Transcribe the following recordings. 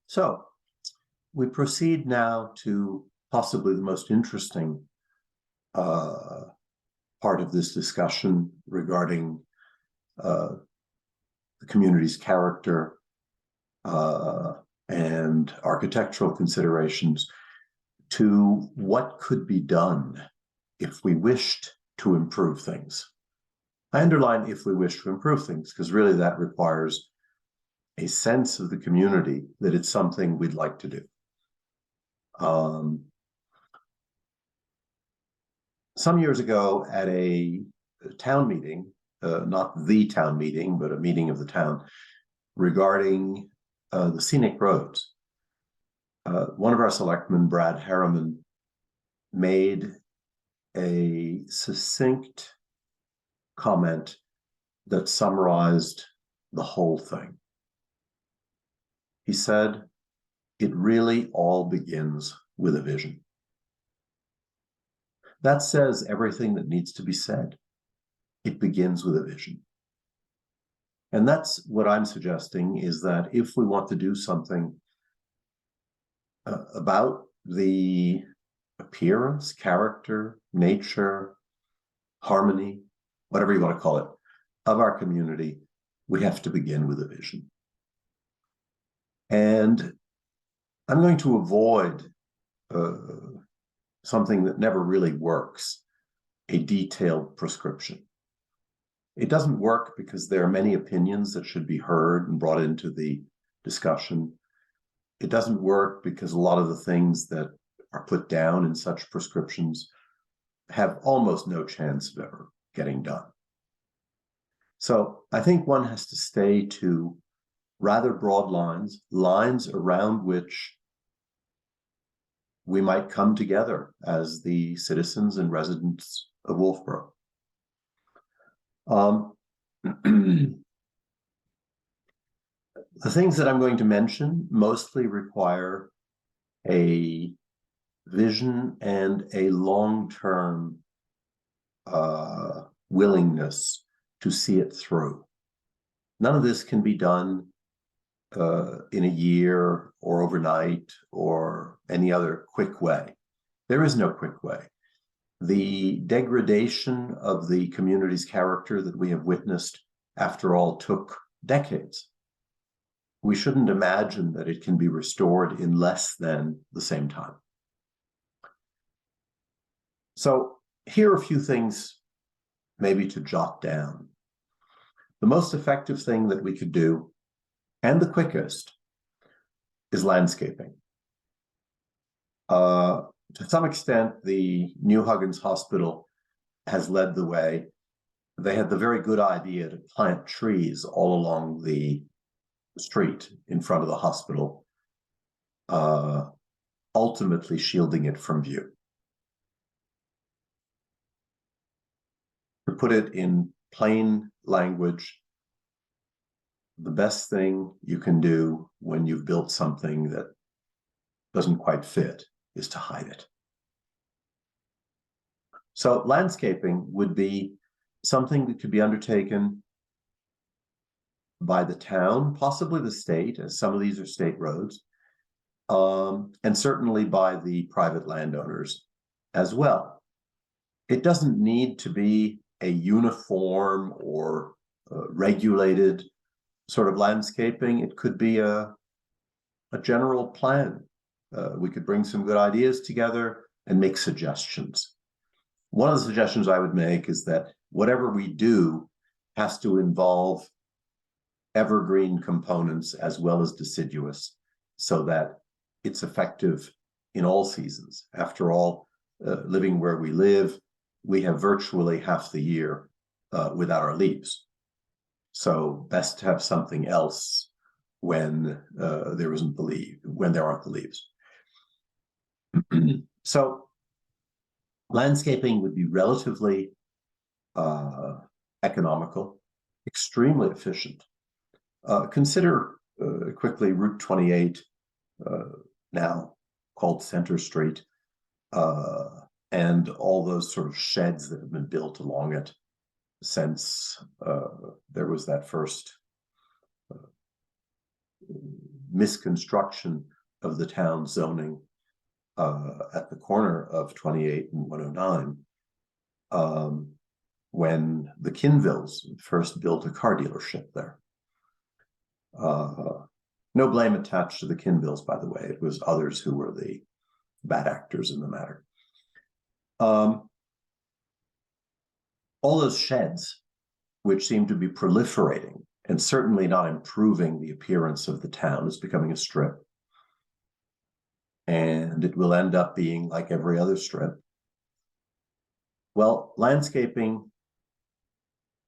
So we proceed now to possibly the most interesting part of this discussion regarding the community's character and architectural considerations, to what could be done if we wished to improve things. I underline if we wish to improve things, because really that requires a sense of the community that it's something we'd like to do. Some years ago at a town meeting, not the town meeting, but a meeting of the town regarding the scenic roads, one of our selectmen, Brad Harriman, made a succinct comment that summarized the whole thing. He said, "It really all begins with a vision." That says everything that needs to be said. It begins with a vision. And that's what I'm suggesting, is that if we want to do something about the appearance, character, nature, harmony, whatever you want to call it, of our community, we have to begin with a vision. And I'm going to avoid something that never really works, a detailed prescription. It doesn't work because there are many opinions that should be heard and brought into the discussion. It doesn't work because a lot of the things that are put down in such prescriptions have almost no chance of ever getting done. So I think one has to stay to rather broad lines, lines around which we might come together as the citizens and residents of Wolfboro. The things that I'm going to mention mostly require a vision and a long-term willingness to see it through. None of this can be done in a year or overnight or any other quick way. There is no quick way. The degradation of the community's character that we have witnessed, after all, took decades. We shouldn't imagine that it can be restored in less than the same time. So here are a few things maybe to jot down. The most effective thing that we could do, and the quickest, is landscaping. To some extent, the New Huggins Hospital has led the way. They had the very good idea to plant trees all along the street in front of the hospital, ultimately shielding it from view. To put it in plain language, the best thing you can do when you've built something that doesn't quite fit is to hide it. So landscaping would be something that could be undertaken by the town, possibly the state, as some of these are state roads, and certainly by the private landowners as well. It doesn't need to be a uniform or regulated sort of landscaping. It could be a general plan. We could bring some good ideas together and make suggestions. One of the suggestions I would make is that whatever we do has to involve evergreen components as well as deciduous, so that it's effective in all seasons. After all, living where we live, we have virtually half the year without our leaves. So best to have something else when there isn't the leaf, when there aren't the leaves. So landscaping would be relatively economical, extremely efficient. Consider quickly Route 28, now called Center Street, and all those sort of sheds that have been built along it since there was that first misconstruction of the town zoning at the corner of 28 and 109, when the Kinvilles first built a car dealership there. No blame attached to the Kinvilles, by the way. It was others who were the bad actors in the matter. All those sheds, which seem to be proliferating and certainly not improving the appearance of the town, is becoming a strip. And it will end up being like every other strip. Well, landscaping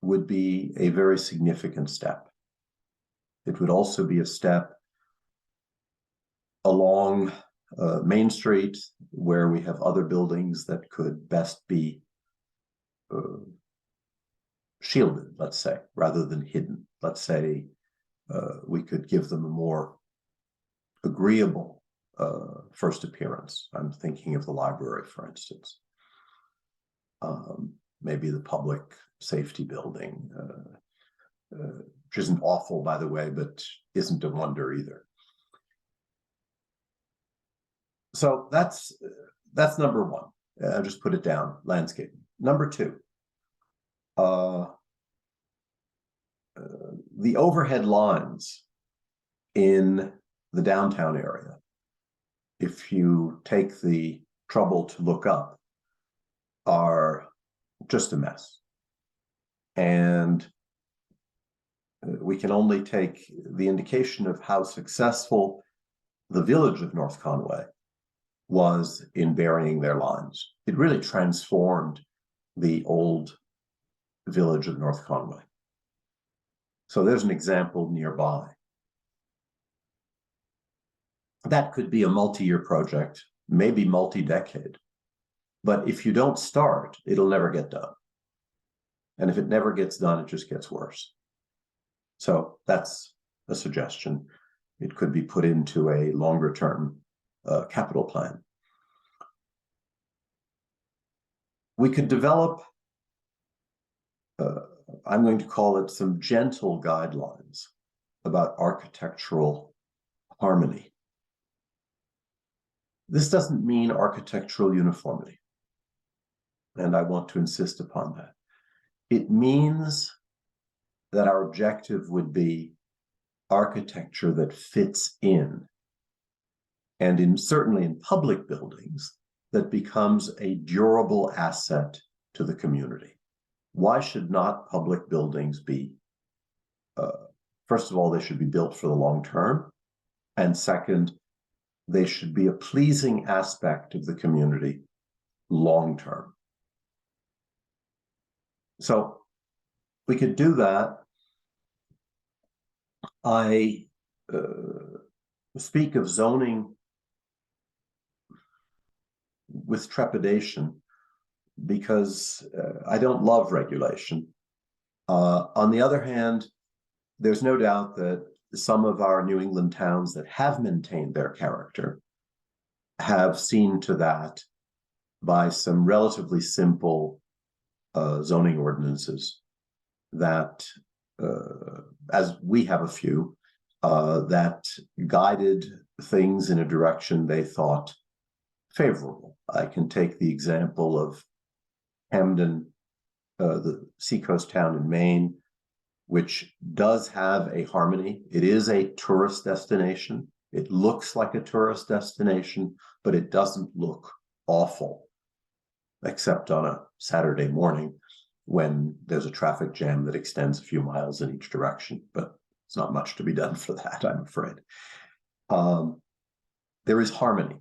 would be a very significant step. It would also be a step along Main Street, where we have other buildings that could best be shielded, let's say, rather than hidden. Let's say we could give them a more agreeable first appearance. I'm thinking of the library, for instance. Maybe the public safety building, which isn't awful, by the way, but isn't a wonder either. So that's number one. I'll just put it down, landscaping. Number two, the overhead lines in the downtown area, if you take the trouble to look up, are just a mess. And we can only take the indication of how successful the village of North Conway was in burying their lines. It really transformed the old village of North Conway. So there's an example nearby. That could be a multi-year project, maybe multi-decade. But if you don't start, it'll never get done. And if it never gets done, it just gets worse. So that's a suggestion. It could be put into a longer-term capital plan. We could develop, I'm going to call it, some gentle guidelines about architectural harmony. This doesn't mean architectural uniformity, and I want to insist upon that. It means that our objective would be architecture that fits in, and certainly in public buildings, that becomes a durable asset to the community. Why should not public buildings be, first of all, they should be built for the long term, and second, they should be a pleasing aspect of the community long term. So we could do that. I speak of zoning with trepidation because I don't love regulation. On the other hand, there's no doubt that some of our New England towns that have maintained their character have seen to that by some relatively simple zoning ordinances that, as we have a few, that guided things in a direction they thought favorable. I can take the example of Hamden, the seacoast town in Maine, which does have a harmony. It is a tourist destination. It looks like a tourist destination, but it doesn't look awful, except on a Saturday morning when there's a traffic jam that extends a few miles in each direction. But it's not much to be done for that, I'm afraid. There is harmony.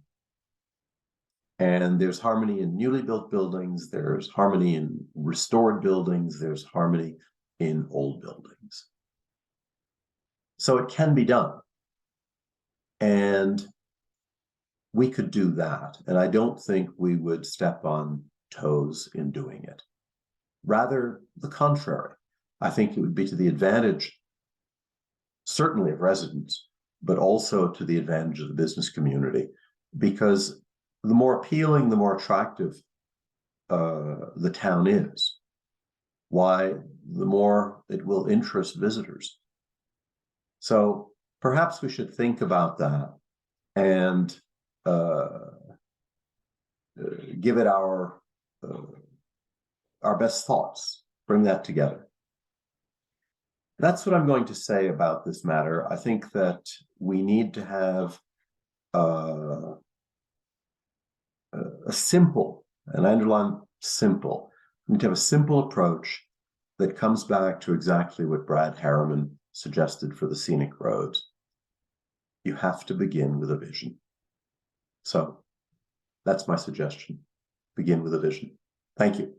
And there's harmony in newly built buildings, there's harmony in restored buildings, there's harmony in old buildings. So it can be done. And we could do that. And I don't think we would step on toes in doing it. Rather, the contrary. I think it would be to the advantage, certainly of residents, but also to the advantage of the business community, because the more appealing, the more attractive the town is, why, the more it will interest visitors. So perhaps we should think about that and give it our best thoughts, bring that together. That's what I'm going to say about this matter. I think that we need to have a simple, and I underline simple, we need to have a simple approach that comes back to exactly what Brad Harriman suggested for the scenic roads. You have to begin with a vision. So that's my suggestion. Begin with a vision. Thank you.